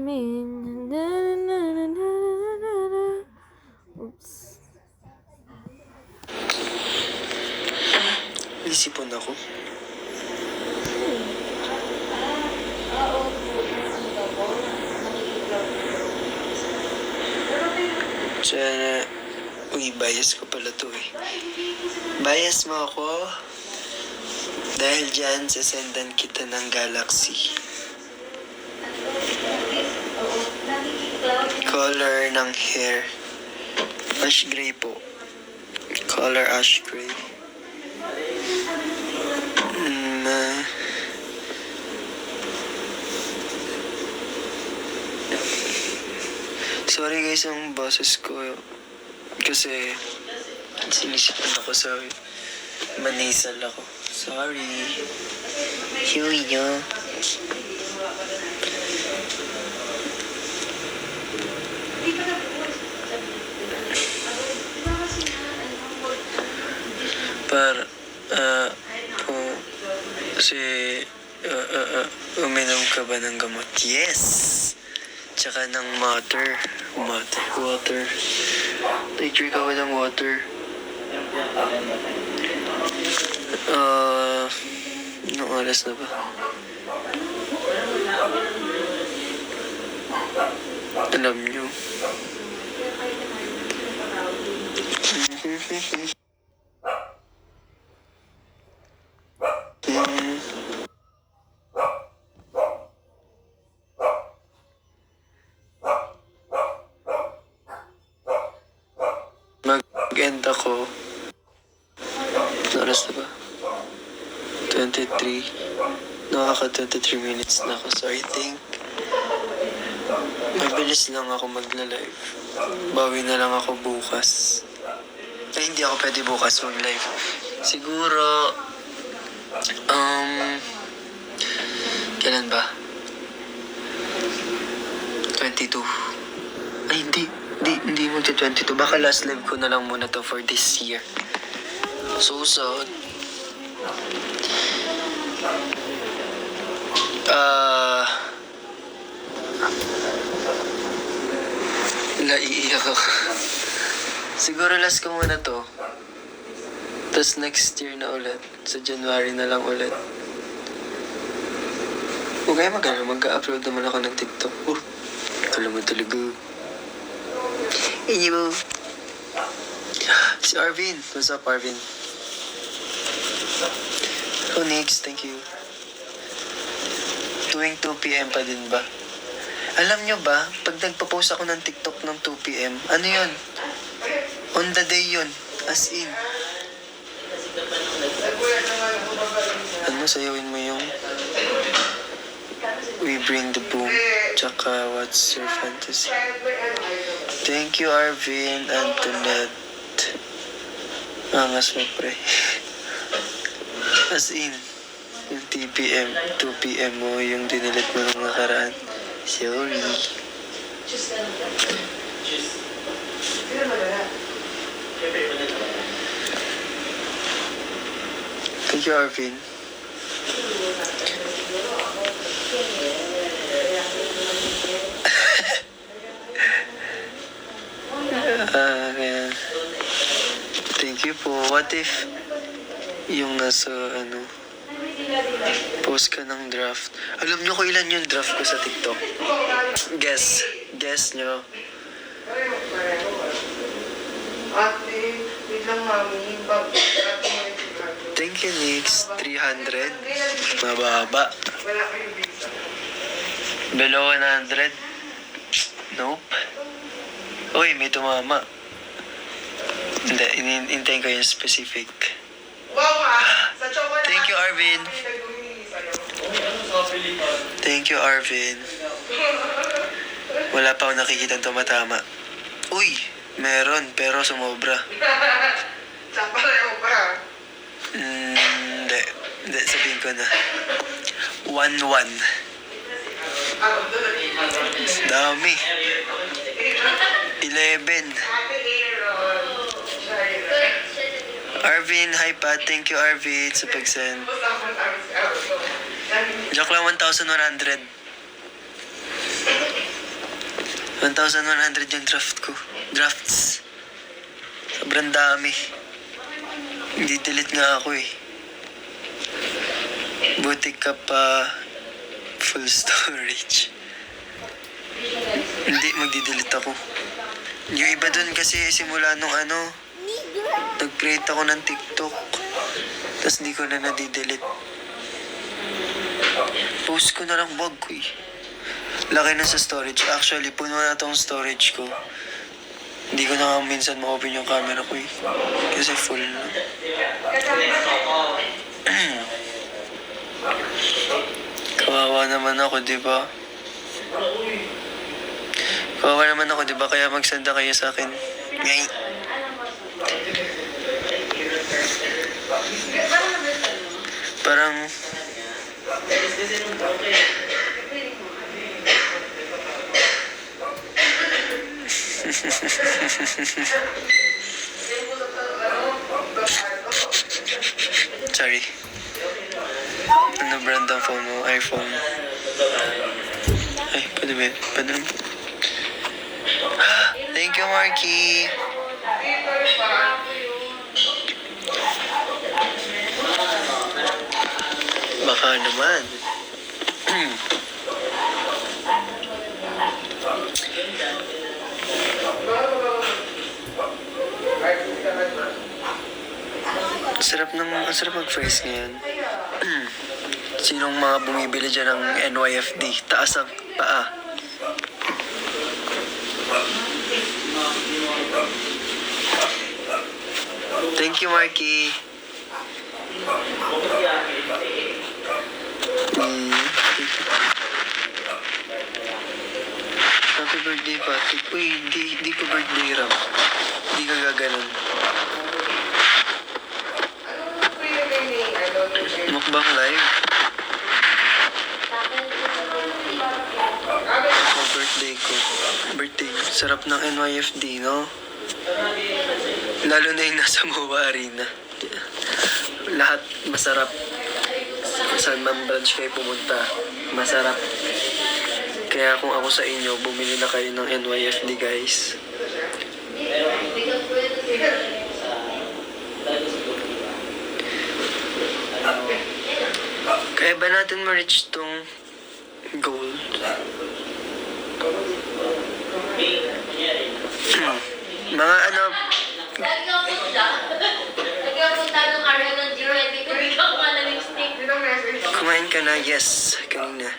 namin. Na, na, na, na, na, na, na. Oops. Isipon ako. Sana, bias ko pala to eh. Bias mo ako. Dahil dyan, sasendan kita ng galaxy. Color ng hair. Ash gray po. Color ash gray. Sorry guys ang boses ko. Kasi sinisipan ako sa manisal ako. Sorry. Huey nyo. Para, kasi, uminom ka ba ng gamot? Yes! Tsaka ng water. Nag-drink ako ng water. Anong oras na ba? Alam nyo. Mag-end ako. Oras na ba? 23. Nakaka-23 minutes na ako. So I think mabilis lang ako magla-live. Bawi na lang ako bukas. Ay, hindi ako pwede bukas mag-live. Siguro, kailan ba? 22. Ay, hindi magta-22. Baka last live ko na lang muna to for this year. So sad. Naiiyak ako. Siguro last ko muna to. Tapos next year na ulit. Sa January na lang ulit. Huwag kayo mag-upload naman ako ng TikTok. Kala mo talaga. Inyo. Si Arvin. What's up, Arvin? Oh, next. Thank you. Tuwing 2 p.m. pa din ba? Alam nyo ba, pag nagpa-post ako ng TikTok ng 2 p.m., ano yun? On the day yun. As in. Ano, sayawin mo yung We Bring the Boom. Tsaka, What's Your Fantasy? Thank you, Arvin, Antoinette. Angas mo, pre. As in, yung 2 p.m. mo, yung dinilit mo nung nakaraan. Sorry. Thank you, Arvin. Thank you po. What if yung nasa post ka ng draft? Alam nyo ko ilan yung draft ko sa TikTok? Guess nyo. Thank you, Nix. 300. Mababa. Below 100. Nope. Uy, may tumama. Hindi, inintayin ko yung specific. Thank you, Arvin. Thank you, Arvin. Wala pa ako nakikita tumatama. Uy, meron, pero sumobra. Hindi, sabihin ko na. 1-1. Dami. 11. Arvin, hi pa. Thank you, Arvin, sa pag-send. Joke lang, 1,100. 1,100 yung drafts. Sobrang dami. Hindi delete nga ako eh. Buti ka pa full storage. Hindi, magdi-delete ako. Yung iba dun kasi simula nung nag-create ako ng TikTok. Tapos di ko na nadi-delete. Post ko na lang wag ko eh. Laki na sa storage. Actually, puno na tong storage ko. Hindi ko na minsan ma-open yung camera ko eh. Kasi full na. Kawawa naman ako, di ba? Kawawa naman ako, di ba? Kaya magsenda kayo sa akin. Ngay. Parang... Sorry. Ano brand ang phone mo? iPhone. Ay, pwede ba? Pwede ba? Thank you, Marky. Baka naman. Ang sarap mag-phrase ngayon. Sinong mga bumibili dyan ng NYFD? Taas ang paa. Thank you, Marky. Happy birthday, Patrick. Uy, di ko birthday, Ram. Di ka gaganon. Mukbang live. Ako, birthday ko. Sarap ng NYFD, no? Lalo na yung nasa MOA Arena. Lahat masarap. Saan man branch kayo pumunta, masarap. Kaya kung ako sa inyo, bumili na kayo ng NYFD, guys. Kaya ba natin ma-reach tong goal? Mga kumain ka na? Yes, kanina.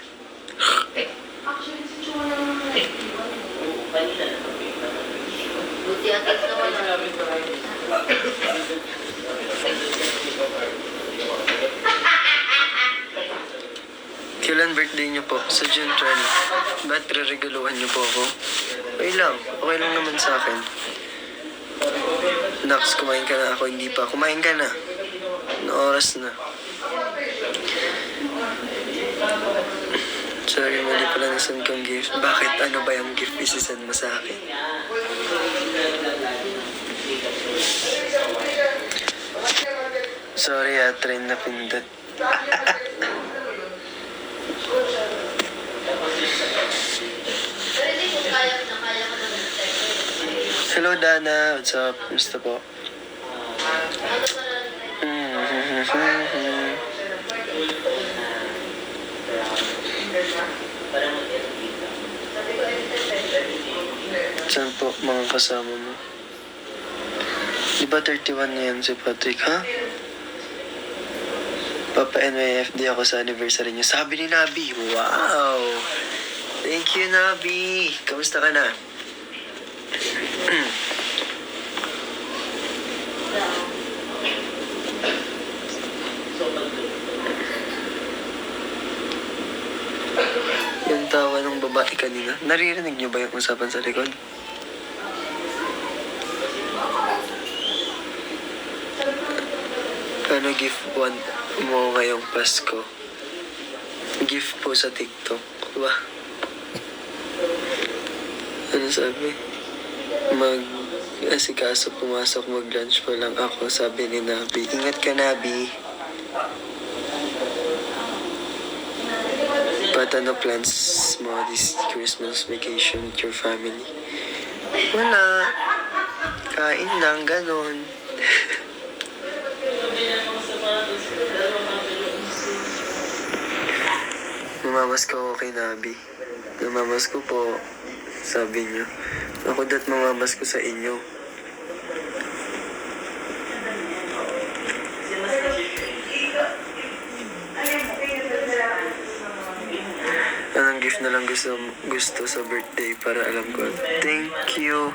Kailan birthday niyo po? Sa June 12. Ba't re-reguluhan niyo po ako? Okay lang naman sa akin. Nax, kumain ka na. Ako hindi pa. Kumain ka na. Ano oras na? Sorry, mali pala nasend kong gift. Bakit? Ano ba yung gift isisend mo sa akin? Sorry train na pindot. Hello, Dana. What's up? Gusto po? Saan po mga kasama mo? Di ba 31 na yan si Patrick, ha? Papa NYFD ako sa anniversary niyo. Sabi ni Nabi. Wow! Thank you, Nabi. Kamusta ka na? Yung tawa ng babae kanina. Naririnig niyo ba yung usapan sa likod? Ano gift mo ngayong Pasko? Gift po sa TikTok. Wah. Ano sabi? Asikaso pumasok, mag-lunch pa lang ako, sabi ni Nabi. Ingat ka, Nabi. But ano plans mo this Christmas vacation with your family? Wala. Kain lang, ganon. Mamamas ko ako kay Nabi. Mamamas ko po, sabi niyo. Ako da't mamamas ko sa inyo. Anong gift na lang gusto sa birthday para alam ko? Thank you,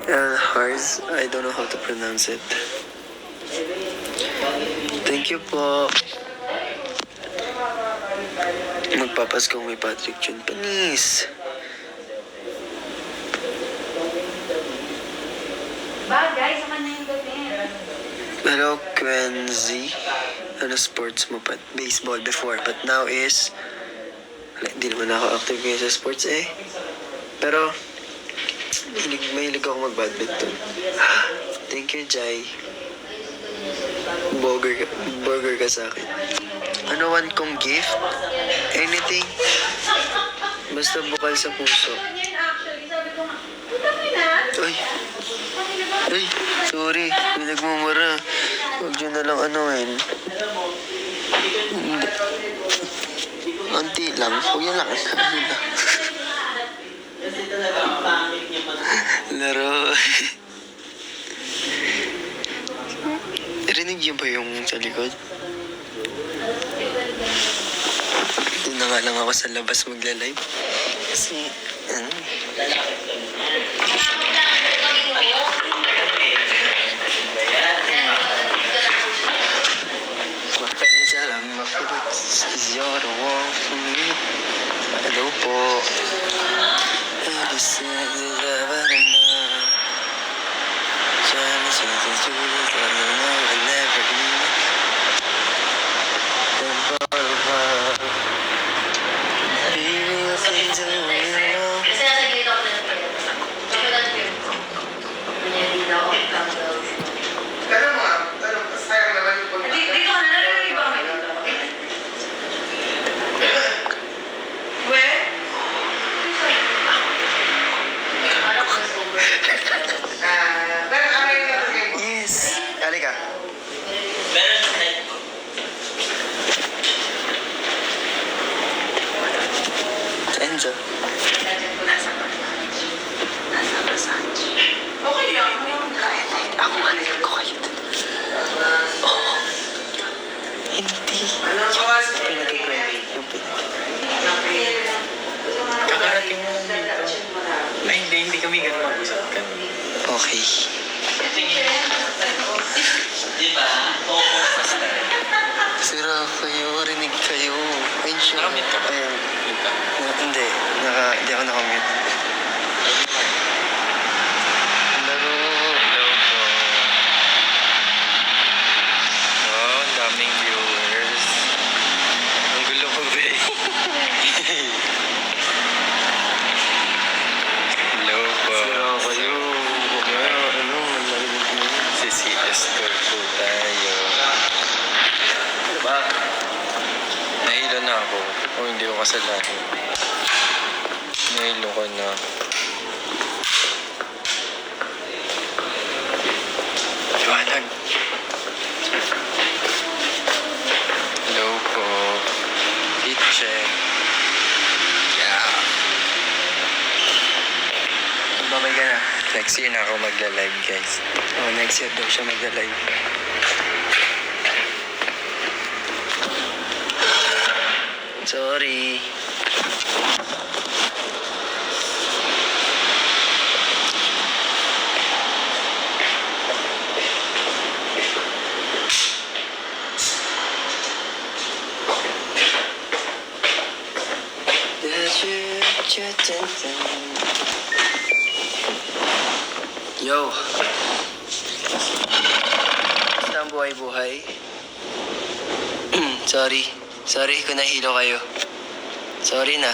Elhars. I don't know how to pronounce it. Thank you po. Magpapaskong may Patrick Jun Panis. Bagay, sa kanya yung gamit. Hello, Quenzi. Ano sports mo pa? Baseball before, but now is... Wala, hindi naman ako active ngayon sa sports eh. Pero, mahilig ako mag-badminton. Thank you, Jai. Burger ka sa akin. Ano one kong gift? Anything? Basta bukal sa puso. Ay! Ay! Sorry, pinagmumura. Huwag nyo na lang anuhin. Hindi. Unti lang. Huwag yun lang. Ano lang. Laro. Rinig yun ba yung sa likod? Doon na nga lang ako sa labas magla-live. Kasi, ano? Is your one for me? Hello po. Yes. Halika. Enzo. Okay lang. Ako halika ko kayo. Oh. Hindi. Kakarating mo lang dito. Ay, hindi kami ganun mag-usap kami. Okay. Di ba? Focus na. Sira kayo, rinig kayo. Ay, sure. Nakamute ka ba? Ayun. Mute ka. Hindi. Hindi ako nakamute. Laro. Hello po. Wow, ang daming viewers. Ang gulo ko ba eh. Hello po. Sira kayo. Ano, narinig mo. CCS tour po tayo. Ano ba? Nahilo na ako. O hindi ko kasalanan. Nahilo ko na. Liwanag. Hello po. Heat check. Yeah. Babay ka na. Next year na ako magla-live guys. Oh, next year daw siya magla-live. Sorry. Yo. Basta ang buhay-buhay. Sorry. Sorry kung nahilo kayo. Sorry na.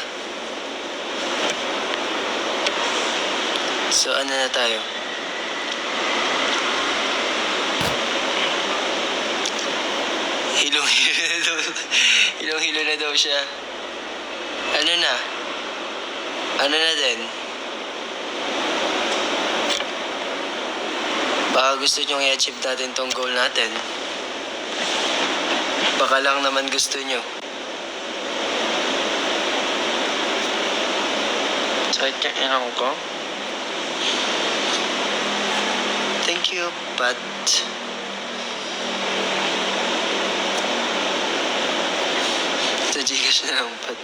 So ano na tayo? Hilong-hilo na daw siya. Ano na? Ano na din? Baka gusto nyong i-achieve natin tong goal natin. Baka lang naman gusto nyo. Sakit yung inang ko. Thank you, Pat. Sa Gcash na lang, Pat.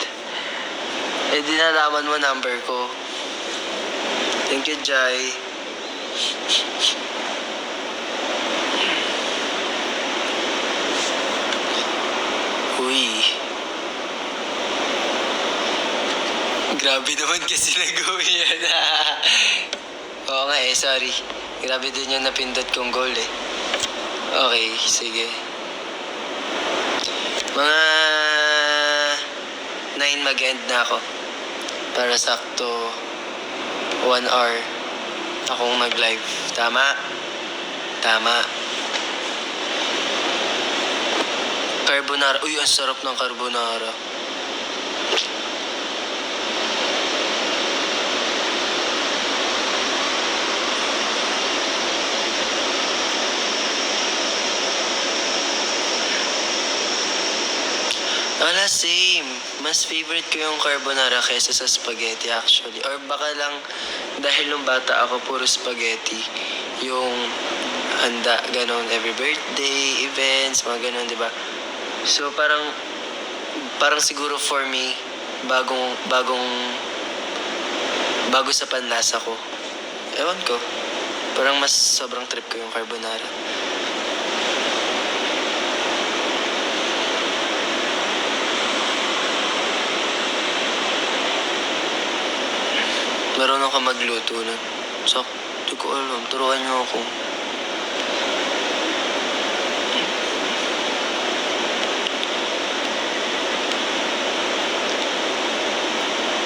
Eh, di nalaman mo number ko. Thank you, Jai. Uy. Grabe naman kasi nag-uwi yan. Oo nga eh, sorry. Grabe din yung napindot kong goal eh. Okay, sige. Mga 9 mag-end na ako. Para sakto 1 hour akong mag-live. Tama? Tama. Carbonara. Uy, ang sarap ng carbonara. Wala, same. Mas favorite ko yung carbonara kaysa sa spaghetti actually. Or baka lang dahil nung bata ako puro spaghetti. Yung handa, ganon, every birthday, events, mga ganon, di ba? So parang siguro for me, bago sa panlasa ko. Ewan ko. Parang mas sobrang trip ko yung carbonara. Marunong ka magluto nun. So, di ko alam. Turuan niyo ako.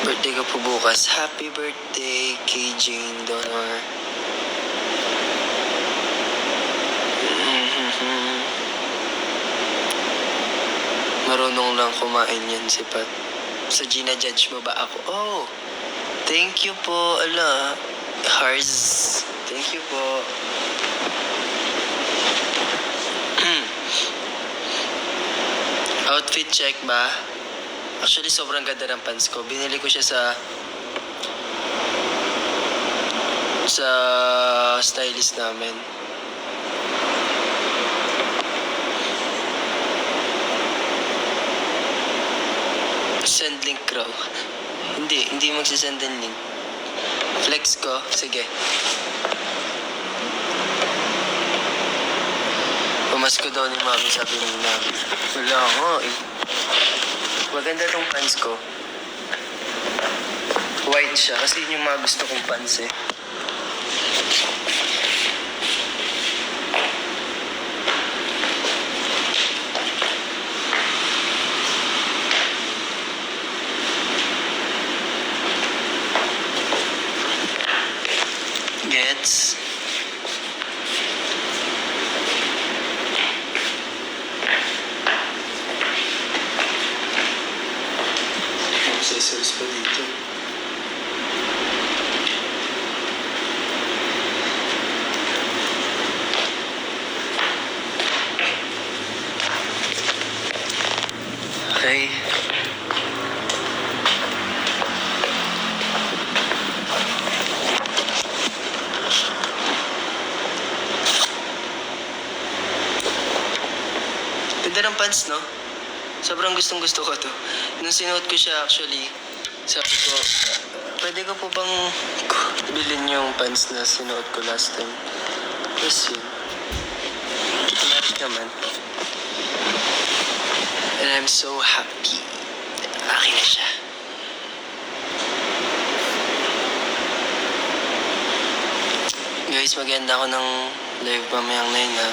Birthday ka po bukas. Happy birthday kay Jane Donor. Marunong lang kumain yan si Pat. So, gina-judge mo ba ako? Oh! Thank you po. Ala. Hars. Thank you po. Outfit check ba? Actually, sobrang ganda ng pants ko. Binili ko siya sa stylist namin. Send link raw. Hindi magsisend ng link. Flex ko. Sige. Pumasko daw ni mami, sabi ni mami. Wala nga eh. Maganda tong pants ko. White siya kasi yun yung mga gusto kong pants eh. Gets? Accessories pa dito. Okay. Ganda ng pants, no? Sobrang gustong gusto ko to. Nung sinuot ko siya actually, sabi ko, pwede ko po bang bilhin yung pants na sinuot ko last time? Yes, yun. Meron naman. And I'm so happy. Akin na siya. Guys, maganda ako ng live mamayang 9 ha.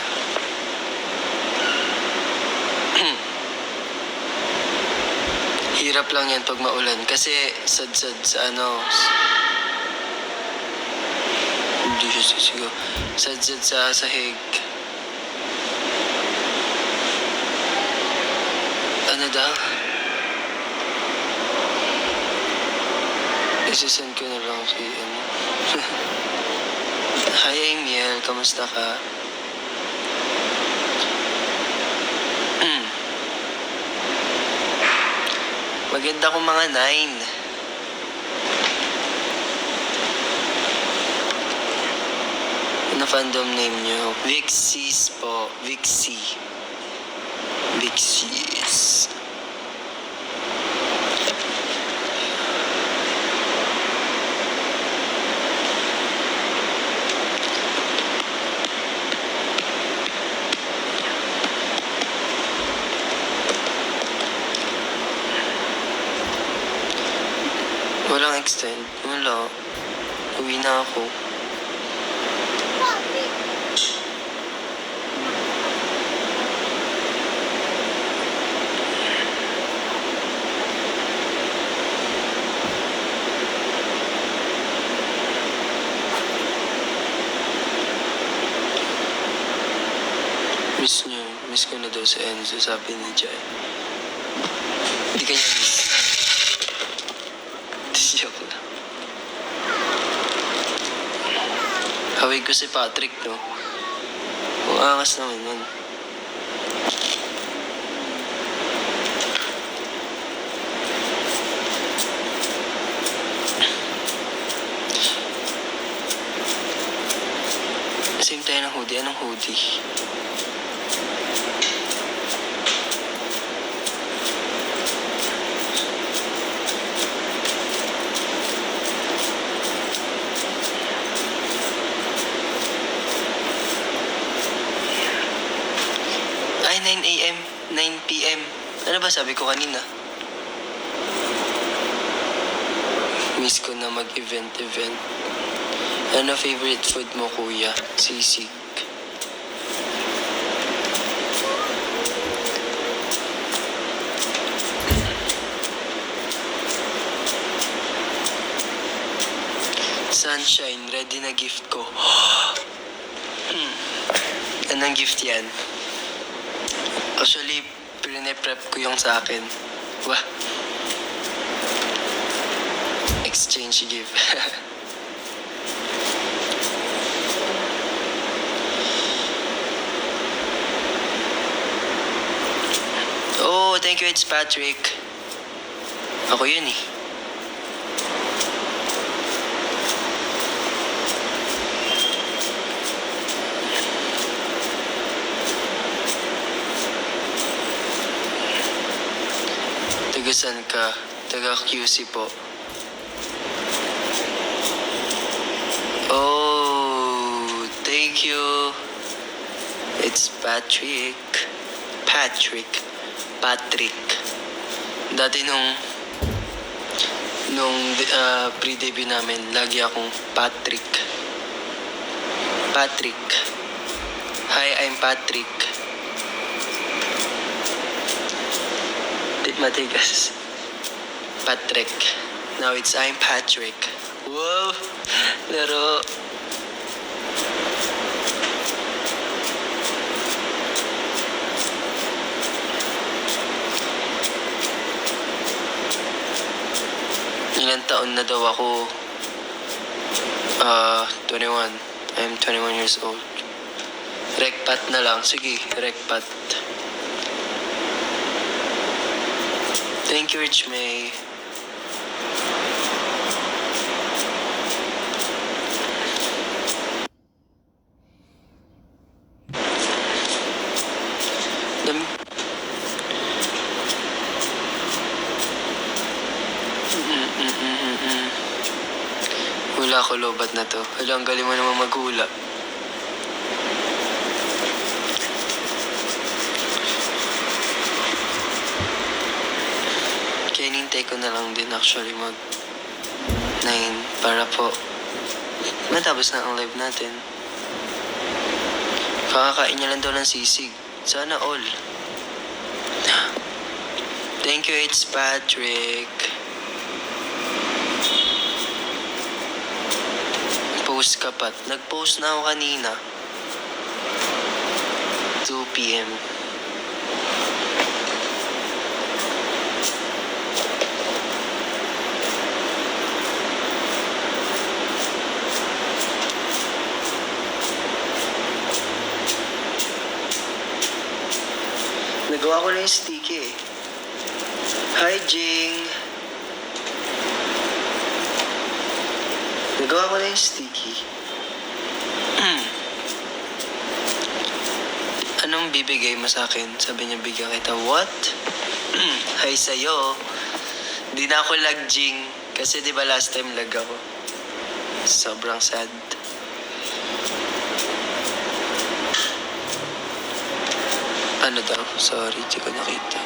Hirap lang yan pag maulan kasi sad-sad sa hindi siya sisigaw. Sad-sad sa sahig. Ano daw? Isisend ko na lang kay ano. Hi Amiel, kamusta ka? Maganda kong mga 9. Ano fandom name nyo? Vixies po. Vixie. Vixies. Walang extend. Wala. Uwi na ako. Miss nyo. Miss ko na daw sa Enzo, sabi ni Jai. Hindi kanya miss. Joke lang. Hawig ko si Patrick, no? Kung angas naman nun. Same tayo ng hoodie. Anong hoodie? Ay, 9 a.m. 9 p.m. Ano ba sabi ko kanina? Miss ko na mag-event. Ano favorite food mo, kuya? Sisig. Sunshine, ready na gift ko. Anong gift yan? Actually, prep ko yung sa akin. Wah. Exchange gift. Oh, thank you, it's Patrick. Ako yun eh. Tagasan ka? Taga QC po. Oh, thank you. It's Patrick. Dati nung pre-debut namin, lagi akong Patrick. Hi, I'm Patrick. Matigas. Patrick. Now it's I'm Patrick. Wow! Laro. Ilang taon na daw ako? 21. I'm 21 years old. Rekpat na lang. Sige, rekpat. Thank you, Rich May. Hula ko lobat na to. Hala, ang galing mo naman maghula. Kaya nintay ko na lang din actually mag 9 para po matapos na ang live natin. Kakakain niya lang daw ng sisig. Sana all. Thank you, it's Patrick. Post ka pat. Nag-post na ako kanina. 2 p.m. Nagawa ko na yung sticky eh. Hi, Jing. Nagawa ko na yung sticky. Anong bibigay mo sa akin? Sabi niya, bigyan kita. What? Hi sa'yo. Di na ako lag, Jing. Kasi di ba last time lag ako. Sobrang sad. Ano daw? Sorry, di ko nakita.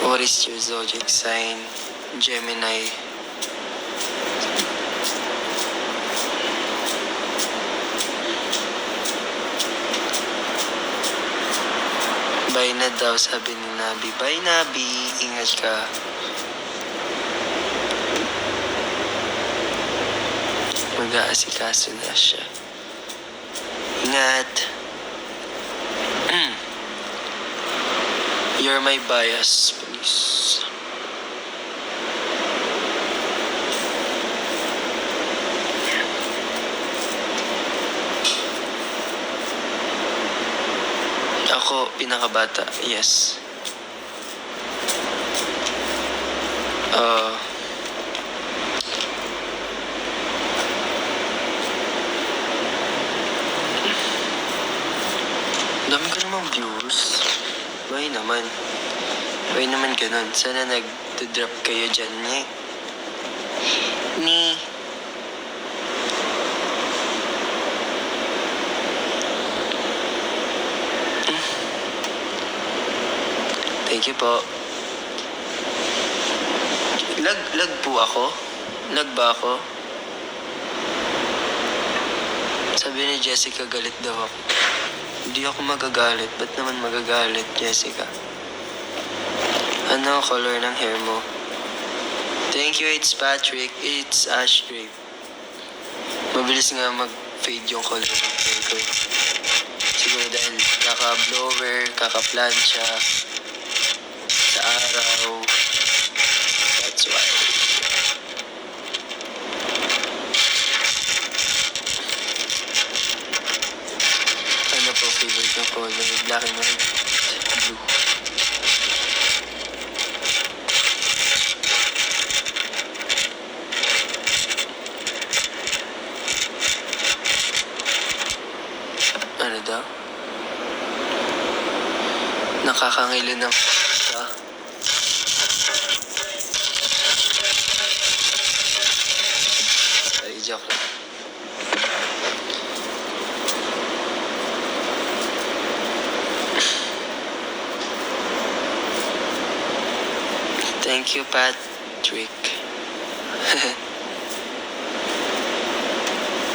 What is your zodiac sign? Gemini. Bye na daw, sabi ni Nabi. Bye, Nabi. Ingat ka. Mag-aasikaso na siya. Ingat. You're my bias, please. Ako, pinakabata. Yes. Dami ko namang views. Why naman? Why naman ganun? Sana nag-drop kayo dyan, ni. Thank you po. Lag po ako? Lag ba ako? Sabi ni Jessica, galit daw ako. Hindi ako magagalit. Ba't naman magagalit, Jessica? Ano color ng hair mo? Thank you, it's Patrick. It's Ashray. Mabilis nga mag-fade yung color ng hair ko. Siguro dahil kaka-blower, kaka-plancha, sa araw. That's why. Ano po favorite ng color? Black and white. Blue. Ano daw? Nakakangilo ng siya. Ay, joke lang. Thank you, Patrick.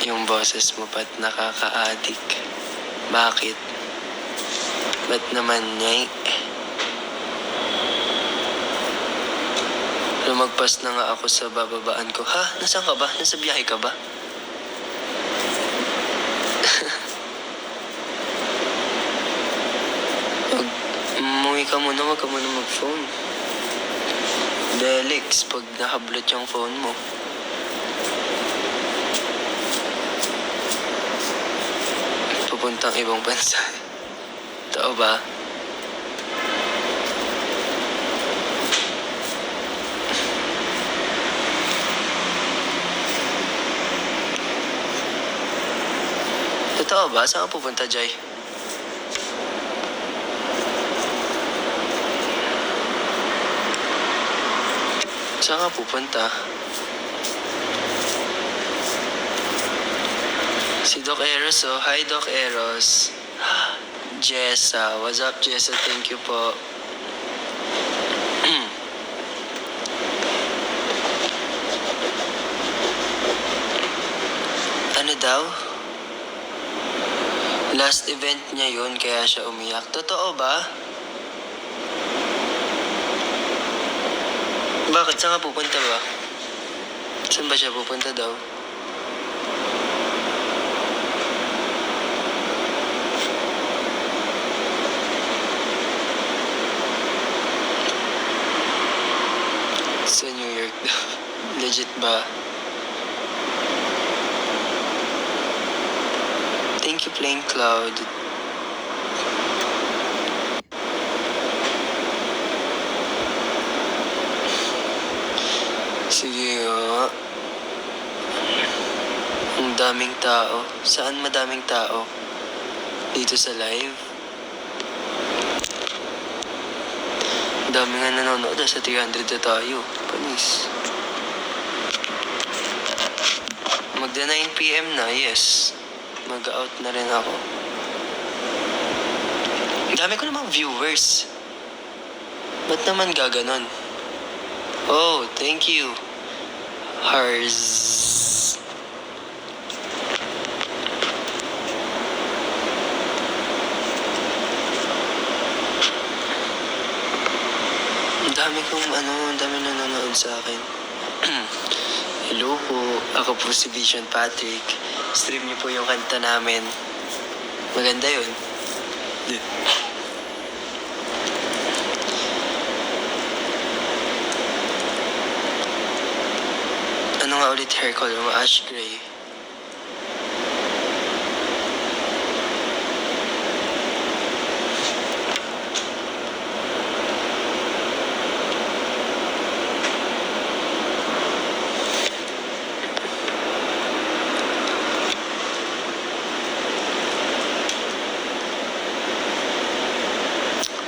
Yung boses mo ba't nakaka-addict? Bakit? Ba't naman, nyay? Lumagpas na nga ako sa bababaan ko. Ha? Nasaan ka ba? Nasa biyahe ka ba? Umuwi ka muna, wag ka muna mag-phone. Delix, pag nakablot yung phone mo. Pupuntang ibang bansa. Totoo ba? Totoo ba? Saan ka pupunta, Jai? Saan ka pupunta? Si Doc Eros, oh. Hi, Doc Eros. Jessa. What's up, Jessa? Thank you po. Ano daw? Last event niya yun, kaya siya umiyak. Totoo ba? Bakit? Saan ka pupunta ba? Saan ba siya pupunta daw? Sa New York daw. Legit ba? Thank you, Plain Cloud. Sige nga. Ang daming tao. Saan madaming tao? Dito sa live? Ang dami nga nanonood. Sa 300 na tayo. Panis. Magda 9 PM na, yes. Mag-out na rin ako. Ang dami ko namang viewers. Ba't naman gaganon? Oh, thank you. Hars. Ang dami nanonood sa akin. Hello po, ako po si Vision Patrick. Stream niyo po yung kanta namin. Maganda yun. Ano nga ulit hair color mo? Ash gray.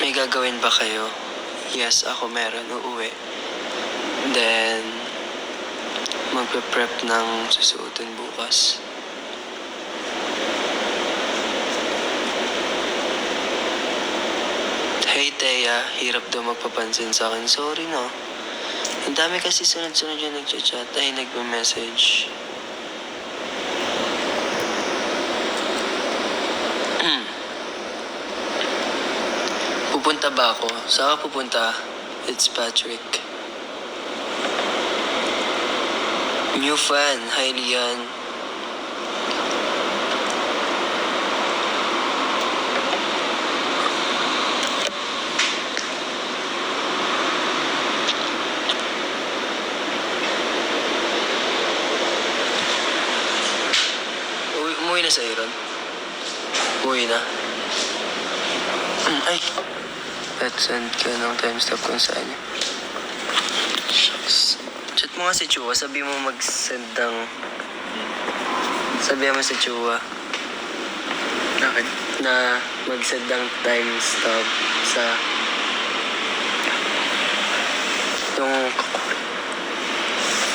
May gagawin ba kayo? Yes, ako meron. Uuwi. Then, magpe-prep ng susuotin bukas. Hey, Thea. Hirap daw magpapansin sa akin. Sorry, no? Ang dami kasi sunod-sunod yung nagchat-chat. Ay, nagme-message. Pupunta ba ako? Saan ka pupunta? It's Patrick. New fan. Hi, Lian. Umuwi na sa Iron? Umuwi na? Ay! At send ka ng timestamp kung saan niya. Shucks. Chat mo nga si Chua. Sabi mo mag-send ng... Sabi mo si Chua. Bakit? Na mag-send ng timestamp sa... Yung...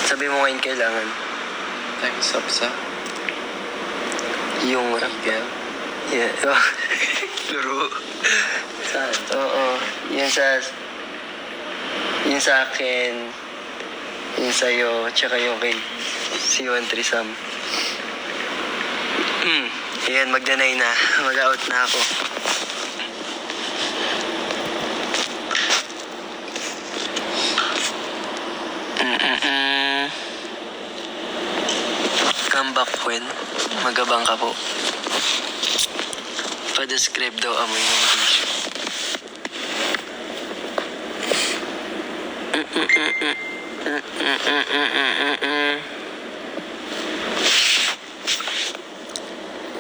Sabi mo ngayon kailangan. Time's up sa Yung... Miguel. Yeah. Laro. Saan? Oo. Yun sa akin, yun sa'yo, tsaka yung kay C13 Sam. Ayan, magdanay na. Mag-out na ako. Come back when? Magabang ka po. Pa-describe daw amoy ng tissue.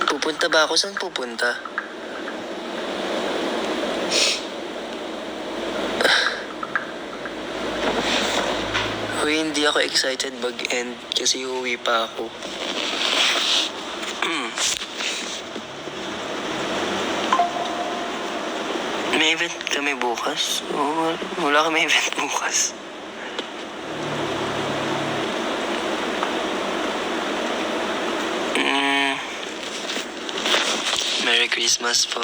Pupunta ba ako? Saan pupunta? Hoy, hindi ako excited mag-end kasi uuwi pa ako. May event kami bukas? Wala kami event bukas. Merry Christmas po.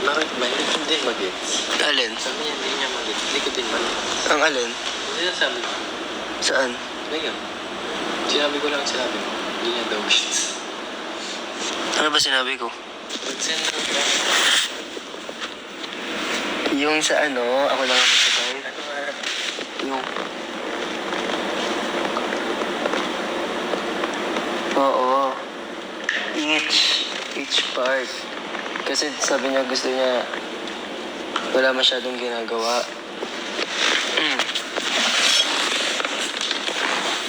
Bakit ba? Hindi mag-gets. Alin? Sabi niya hindi niya mag-gets. Hindi ko din man. Ang alin? Hindi na sabi ko. Saan? Ngayon. Sinabi ko lang sinabi ko. Hindi niya daw gets. Ano ba sinabi ko? Mag-send lang ka. Yung sa ano, ako lang ang magsabay. Ano nga? Yung... Oo. Each part. Kasi sabi niya gusto niya wala masyadong ginagawa.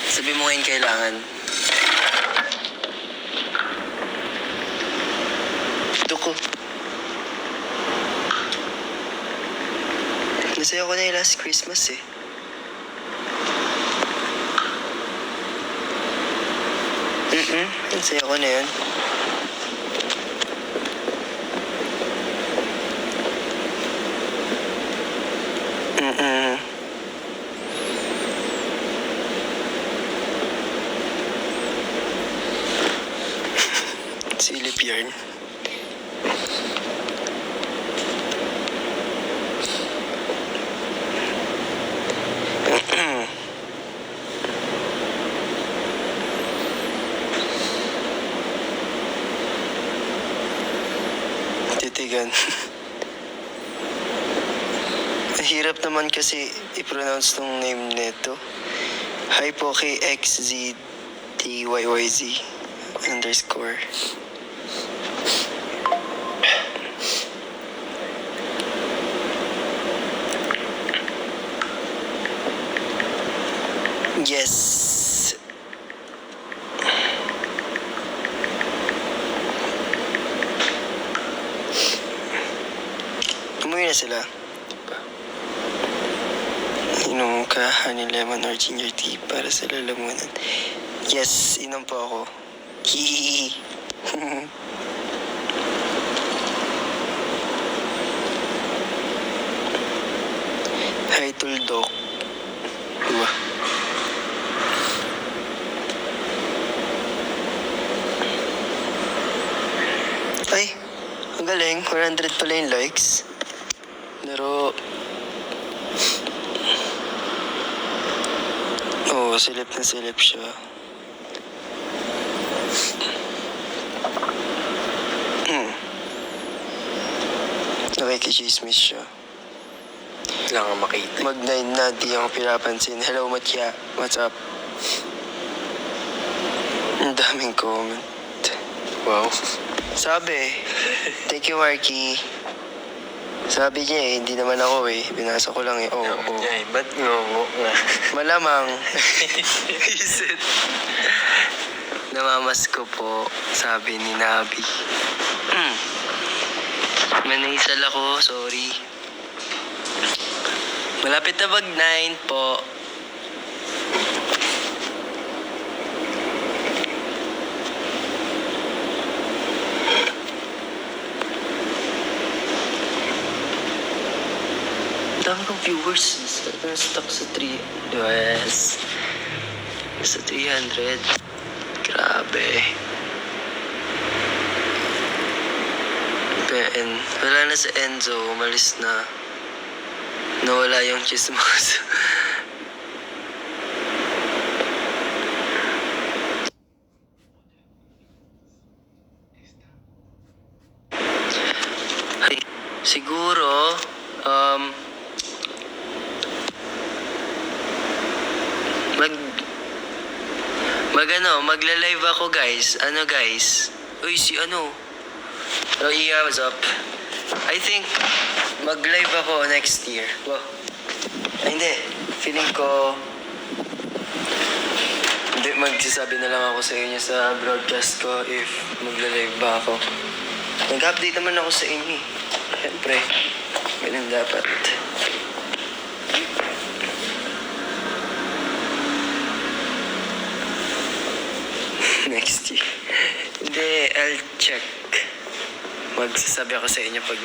Sabi mo ngayon kailangan. Duko. Nasaya ko na yung last Christmas eh. Nasaya ko na yun. Silip yarn. Titigan. Ang hirap naman kasi i-pronounce tong name nito. Hi po kay XZTYYZ _ Yes. Umuwi na sila. Inom ka honey lemon or ginger tea para sa lalamunan. Yes, inom po ako. Hihihi. Hi, Tuldok. Diba? Ay, ang galing. 100 pala yung likes. Pero... Oo, silip na silip siya. Nakikichismis siya. Kailangan makita. Mag-9 na, di ako pinapansin. Hello, Matya. What's up? Ang daming comment. Wow. Sabi, thank you, Marky. Sabi niya eh, hindi naman ako eh. Binasa ko lang eh. Oo, oo. Ay, ba't ngungo nga? Malamang. Isit. Namamas ko po, sabi ni Nabi. Manaisal ako, sorry. Malapit na mag-9 po. Dami kong viewers. Stuck sa 3. Yes. Sa 300. Grabe. And wala na sa Enzo. Umalis na. Nawala yung chismos. Ay, siguro, magla-live ako guys. Ano guys? Uy, si ano? Hello, Iya, what's up? I think mag-live ako next year. Wow. Ay, hindi. Feeling ko hindi, magsasabi na lang ako sa inyo sa broadcast ko if magla-live ba ako. Nag-update naman ako sa inyo. Siyempre, ganun dapat. Next year. Hindi, I'll check. Magsasabi ako sa inyo pag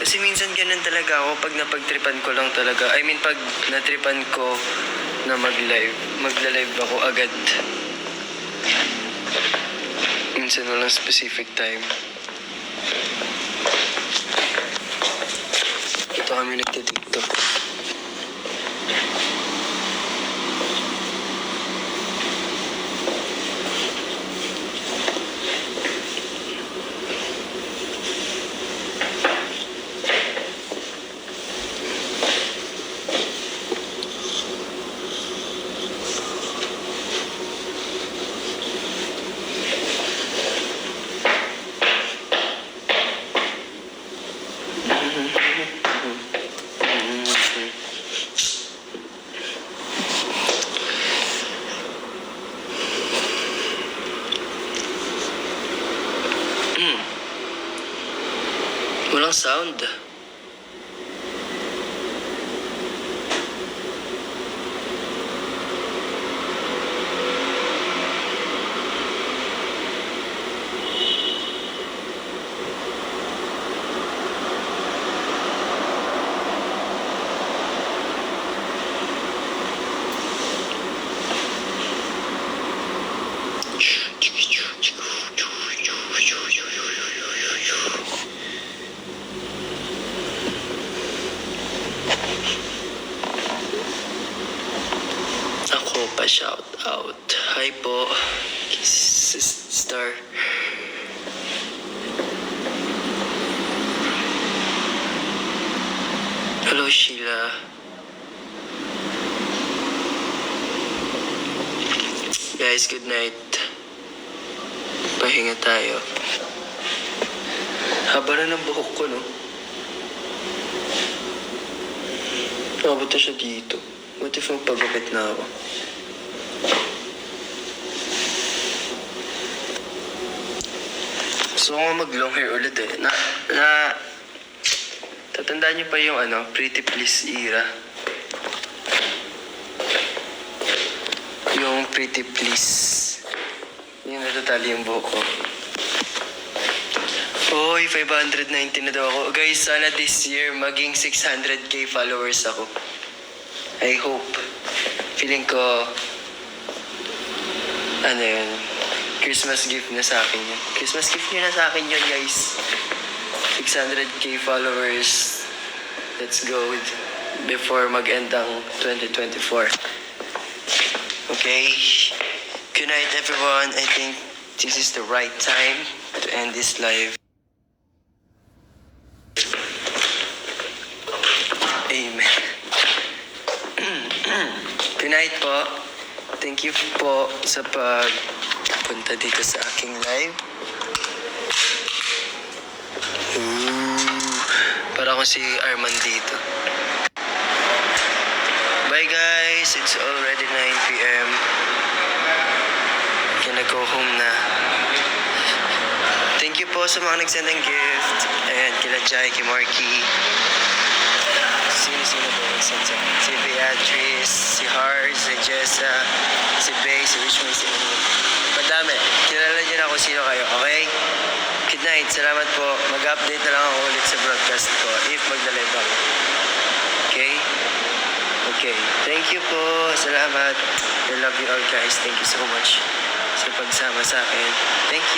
kasi minsan ganun talaga ako pag napagtripan ko lang talaga. I mean, pag natripan ko na mag-live, magla-live ako agad. Minsan walang specific time. Ito kami nagtitiktok. Walang sound. shout out. Hi po, sister. Hello, Sheila. Guys, good night. Pahinga tayo. Haba na ng buhok ko, no? Nakabot na siya dito. What if magpagupit na ako? Gusto ko nga mag-long hair ulit eh. Tatandaan niyo pa yung Pretty Please era. Yung Pretty Please. Yung natatali yung buhok ko. Hoy, 590 na daw ako. Guys, sana this year maging 600k followers ako. I hope. Feeling ko, yun, Christmas gift na sa akin yun. Christmas gift nyo na sa akin yun, guys. 600k followers. Let's go before mag-end ang 2024. Okay. Good night, everyone. I think this is the right time to end this live. Amen. Good night po. Thank you po sa pagpunta dito sa aking live. Para akong si Arman dito. Bye guys. It's already 9 p.m. Gonna go home na. Thank you po sa mga nagsend ng gift. Ayan, kila Jai, kay Marky. Sino ba nagsend sa akin? Si Beatrice, si Hars, si Jessa, si Bay, si Richmond, si madami. Kilala niyo na kung sino kayo, okay? Good night. Salamat po. Mag-update na lang ako ulit sa broadcast ko if magdalive ako. Okay? Okay. Thank you po. Salamat. I love you all guys. Thank you so much sa pagsama sa akin. Thank you.